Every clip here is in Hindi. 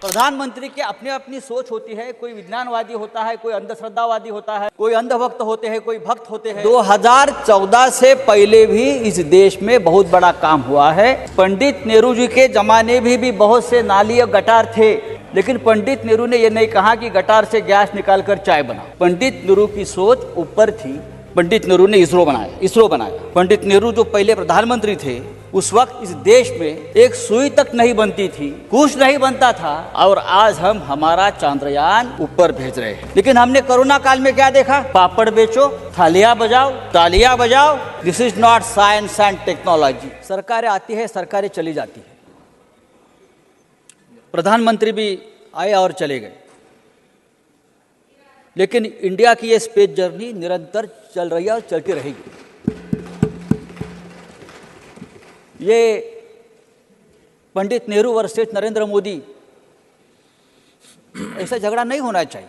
प्रधानमंत्री की अपनी अपनी सोच होती है। कोई विज्ञानवादी होता है, कोई अंधश्रद्धावादी होता है, कोई अंधभक्त होते हैं, कोई भक्त होते हैं। 2014 से पहले भी इस देश में बहुत बड़ा काम हुआ है। पंडित नेहरू जी के जमाने में भी बहुत से नाली और गटार थे, लेकिन पंडित नेहरू ने यह नहीं कहा कि गटार से गैस निकालकर चाय बनाओ। पंडित नेहरू की सोच ऊपर थी। पंडित नेहरू ने इसरो बनाया। पंडित नेहरू जो पहले प्रधानमंत्री थे, उस वक्त इस देश में एक सुई तक नहीं बनती थी, कुछ नहीं बनता था, और आज हम हमारा चंद्रयान ऊपर भेज रहे हैं। लेकिन हमने कोरोना काल में क्या देखा? पापड़ बेचो, तालियां बजाओ। This is not science and technology. सरकारें आती है, सरकारें चली जाती है, प्रधानमंत्री भी आए और चले गए, लेकिन इंडिया की ये स्पेस जर्नी निरंतर चल रही है और चलती रहेगी। ये पंडित नेहरू वर्सेस नरेंद्र मोदी, ऐसा झगड़ा नहीं होना चाहिए।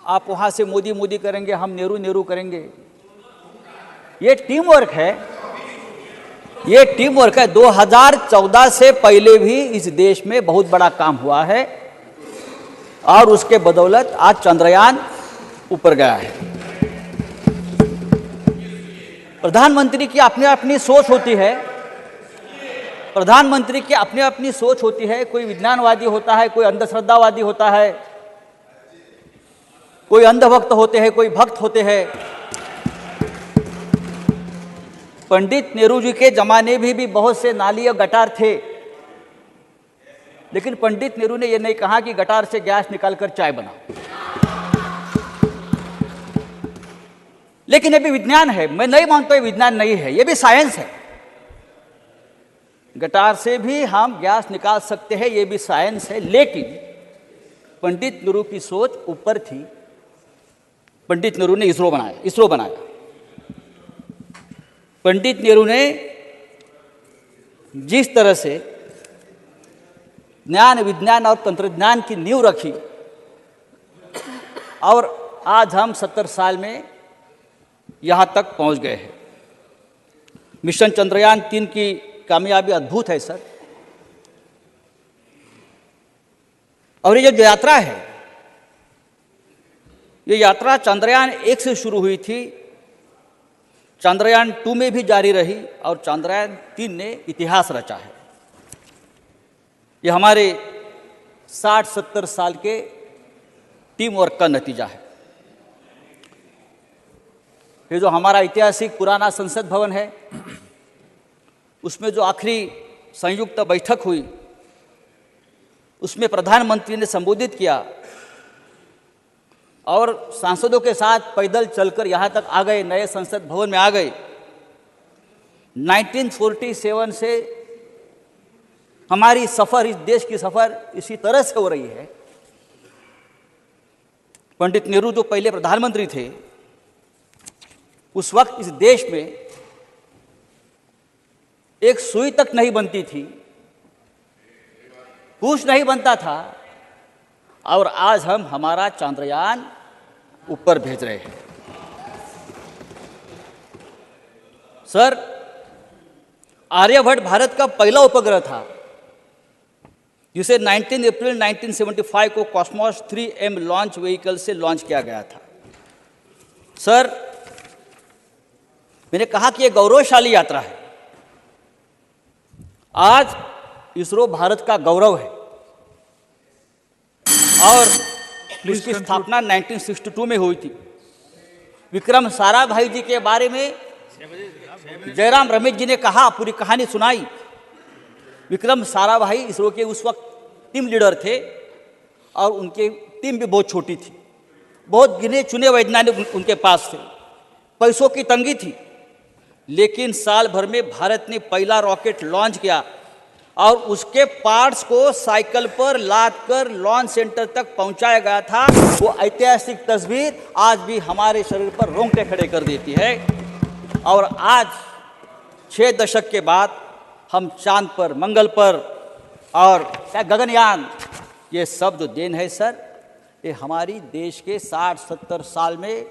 आप वहां से मोदी करेंगे, हम नेहरू करेंगे। ये टीम वर्क है। 2014 से पहले भी इस देश में बहुत बड़ा काम हुआ है, और उसके बदौलत आज चंद्रयान ऊपर गया है। प्रधानमंत्री की अपनी अपनी सोच होती है। कोई विज्ञानवादी होता है, कोई अंधश्रद्धावादी होता है, कोई अंधभक्त होते हैं, कोई भक्त होते हैं। पंडित नेहरू जी के जमाने में भी बहुत से नाली और गटार थे, लेकिन पंडित नेहरू ने यह नहीं कहा कि गटार से गैस निकालकर चाय बनाओ। लेकिन ये भी विज्ञान है। मैं नहीं मानता ये विज्ञान नहीं है, ये भी साइंस है। गटार से भी हम गैस निकाल सकते हैं, ये भी साइंस है। लेकिन पंडित नेहरू की सोच ऊपर थी। पंडित नेहरू ने इसरो बनाया। पंडित नेहरू ने जिस तरह से ज्ञान, विज्ञान और तंत्रज्ञान की नींव रखी, और आज हम 70 साल में यहां तक पहुंच गए हैं। मिशन चंद्रयान 3 की कामयाबी अद्भुत है सर। और ये जो यात्रा है, ये यात्रा चंद्रयान 1 से शुरू हुई थी, चंद्रयान 2 में भी जारी रही, और चंद्रयान 3 ने इतिहास रचा है। ये हमारे 60-70 साल के टीम वर्क का नतीजा है। ये जो हमारा ऐतिहासिक पुराना संसद भवन है, उसमें जो आखिरी संयुक्त बैठक हुई, उसमें प्रधानमंत्री ने संबोधित किया, और सांसदों के साथ पैदल चलकर यहाँ तक आ गए, नए संसद भवन में आ गए। 1947 से हमारी सफ़र, इस देश की सफ़र इसी तरह से हो रही है। पंडित नेहरू जो पहले प्रधानमंत्री थे, उस वक्त इस देश में एक सुई तक नहीं बनती थी, कुछ नहीं बनता था, और आज हम हमारा चंद्रयान ऊपर भेज रहे हैं। सर, आर्यभट्ट भारत का पहला उपग्रह था, जिसे 19 अप्रैल 1975 को कॉस्मोस 3M लॉन्च व्हीकल से लॉन्च किया गया था। सर, मैंने कहा कि यह गौरवशाली यात्रा है। आज इसरो भारत का गौरव है, और इसकी स्थापना 1962 में हुई थी। विक्रम साराभाई जी के बारे में जयराम रमेश जी ने कहा, पूरी कहानी सुनाई। विक्रम साराभाई इसरो के उस वक्त टीम लीडर थे, और उनकी टीम भी बहुत छोटी थी। बहुत गिने चुने वैज्ञानिक उनके पास थे। पैसों की तंगी थी, लेकिन साल भर में भारत ने पहला रॉकेट लॉन्च किया, और उसके पार्ट्स को साइकिल पर लादकर लॉन्च सेंटर तक पहुंचाया गया था। वो ऐतिहासिक तस्वीर आज भी हमारे शरीर पर रोंगटे खड़े कर देती है। और आज 6 दशक के बाद हम चांद पर, मंगल पर, और गगनयान, ये सब जो देन है सर, ये हमारी देश के 60-70 साल में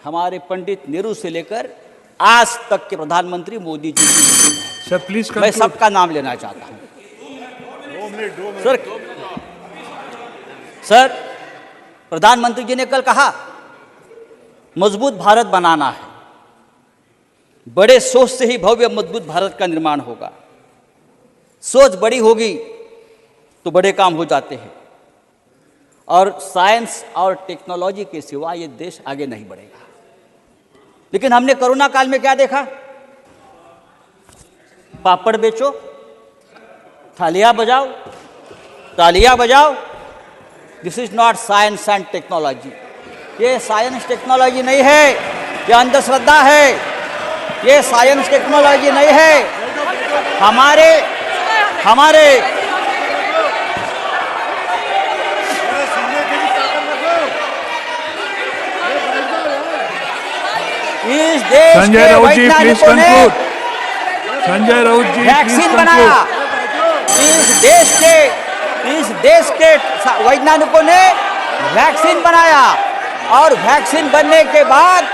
हमारे पंडित नेहरू से लेकर आज तक के प्रधानमंत्री मोदी जी। सर प्लीज, मैं सबका नाम लेना चाहता हूं। सर, सर, प्रधानमंत्री जी ने कल कहा मजबूत भारत बनाना है, बड़े सोच से ही भव्य मजबूत भारत का निर्माण होगा। सोच बड़ी होगी तो बड़े काम हो जाते हैं, और साइंस और टेक्नोलॉजी के सिवा ये देश आगे नहीं बढ़ेगा। लेकिन हमने कोरोना काल में क्या देखा? पापड़ बेचो, थालियां बजाओ, तालियां बजाओ। This is not science and technology. ये साइंस टेक्नोलॉजी नहीं है, ये अंधश्रद्धा है। ये साइंस टेक्नोलॉजी नहीं है। हमारे इस देश संजय के राउत जी प्लीज वैज्ञानिकों ने conclude. Sanjay Raut ji please vaccine बनाया। कंक्लूड। इस देश के वैज्ञानिकों ने वैक्सीन बनाया, और वैक्सीन बनने के बाद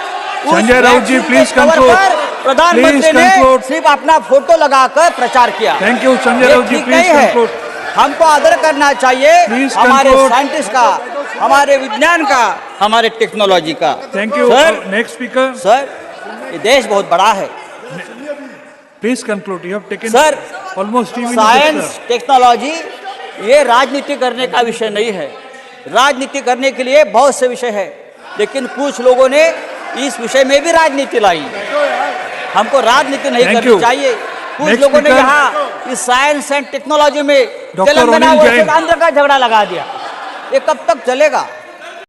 उस संजय राउत जी, वैक्सीन के प्लीज कवर कंक्लूड। पर प्रधानमंत्री प्लीज ने कंक्लूड। सिर्फ अपना फोटो लगाकर प्रचार किया। थैंक यू संजय ये राउत जी, ठीक प्लीज नहीं है। कंक्लूड। हमको आदर करना चाहिए Please हमारे conclude. साइंटिस्ट का, हमारे विज्ञान का, हमारे टेक्नोलॉजी का। Thank you. Sir, next speaker sir, ये देश बहुत बड़ा है। Please conclude. You have taken sir, almost 3 science minutes. Technology ये राजनीति करने का विषय नहीं है। राजनीति करने के लिए बहुत से विषय है, लेकिन कुछ लोगों ने इस विषय में भी राजनीति लाई। हमको राजनीति नहीं Thank करनी you. चाहिए। कुछ Next लोगों ने speaker. यहाँ इस साइंस एंड टेक्नोलॉजी में Dr. Telangana Ronil versus Jain. Andhra का झगड़ा लगा दिया। ये कब तक चलेगा?